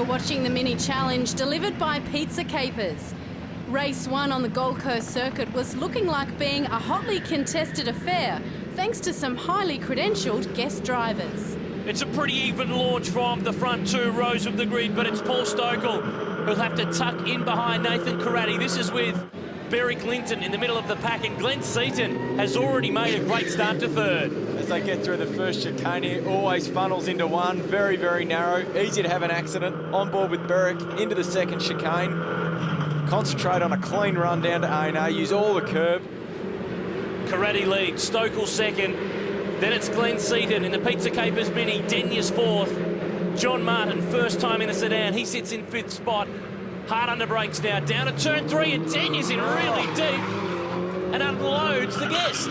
You're watching the Mini Challenge delivered by Pizza Capers. Race 1 on the Gold Coast circuit was looking like being a hotly contested affair, thanks to some highly credentialed guest drivers. It's a pretty even launch from the front 2 rows of the grid, but it's Paul Stokel who'll have to tuck in behind Nathan Karate. This is with Berrick Linton in the middle of the pack, and Glenn Seaton has already made a great start to third. As they get through the first chicane here, always funnels into one, very, very narrow. Easy to have an accident. On board with Berrick into the second chicane. Concentrate on a clean run down to A&A, use all the curb. Karate leads, Stokel second. Then it's Glenn Seaton in the Pizza Capers Mini. Denya's fourth. John Martin, first time in a sedan. He sits in 5th spot. Hard under brakes now. Down to turn 3, and Denya's in really deep and unloads the guest.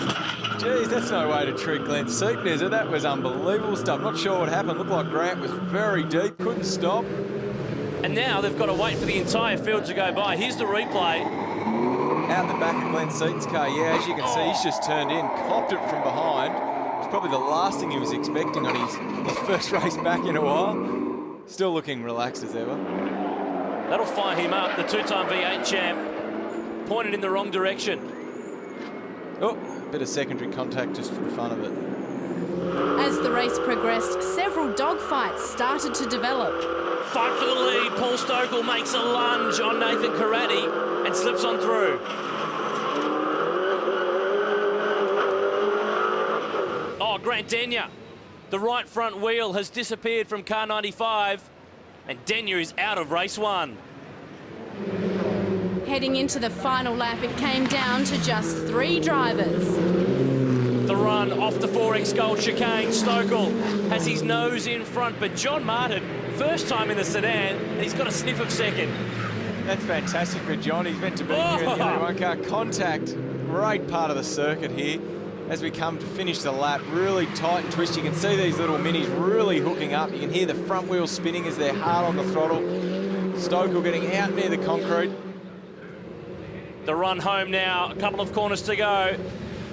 Geez, that's no way to treat Glenn Seaton, is it? That was unbelievable stuff. Not sure what happened. Looked like Grant was very deep, couldn't stop. And now they've got to wait for the entire field to go by. Here's the replay. Out the back of Glenn Seaton's car, yeah, as you can see, he's just turned in, copped it from behind. It's probably the last thing he was expecting on his first race back in a while. Still looking relaxed as ever. That'll fire him up, the 2-time V8 champ. Pointed in the wrong direction. Oh, bit of secondary contact just for the fun of it. As the race progressed, several dogfights started to develop. Fight for the lead. Paul Stokel makes a lunge on Nathan Karate and slips on through. Oh, Grant Denyer. The right front wheel has disappeared from car 95, and Denyer is out of race 1. Heading into the final lap, it came down to just 3 drivers. The run off the 4X Gold chicane. Stokel has his nose in front, but John Martin, first time in the sedan, and he's got a sniff of second. That's fantastic for John. He's meant to be here in the only one car. Contact, great part of the circuit here. As we come to finish the lap, really tight and twist. You can see these little minis really hooking up. You can hear the front wheels spinning as they're hard on the throttle. Stokel getting out near the concrete. The run home now, a couple of corners to go.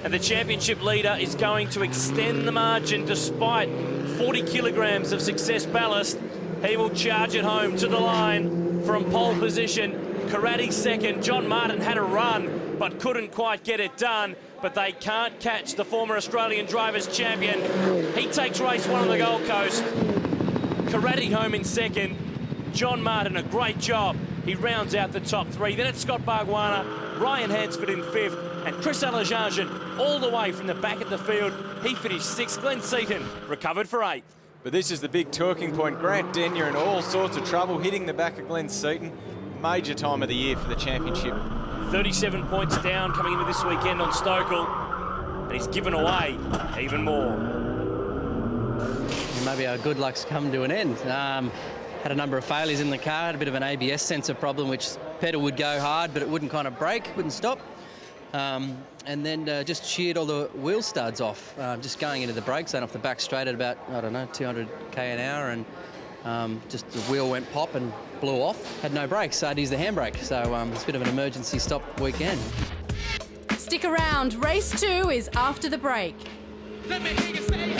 And the championship leader is going to extend the margin despite 40 kilograms of success ballast. He will charge it home to the line from pole position. Karate second. John Martin had a run but couldn't quite get it done. But they can't catch the former Australian Drivers' Champion. He takes race 1 on the Gold Coast. Karate home in second. John Martin, a great job. He rounds out the top 3. Then it's Scott Bargwanna, Ryan Hansford in 5th, and Chris Alajanjan all the way from the back of the field. He finished 6th. Glenn Seaton recovered for 8th. But this is the big talking point. Grant Denyer in all sorts of trouble, hitting the back of Glenn Seaton. Major time of the year for the championship. 37 points down coming into this weekend on Stokel, and he's given away even more. Maybe our good luck's come to an end. Had a number of failures in the car, had a bit of an ABS sensor problem, which pedal would go hard, but it wouldn't kind of brake, wouldn't stop. And then just sheared all the wheel studs off, just going into the brake zone off the back straight at about, I don't know, 200 k an hour, and just the wheel went pop and blew off. Had no brakes, so I'd use the handbrake. So it's a bit of an emergency stop weekend. Stick around, race 2 is after the break. Let me hear you say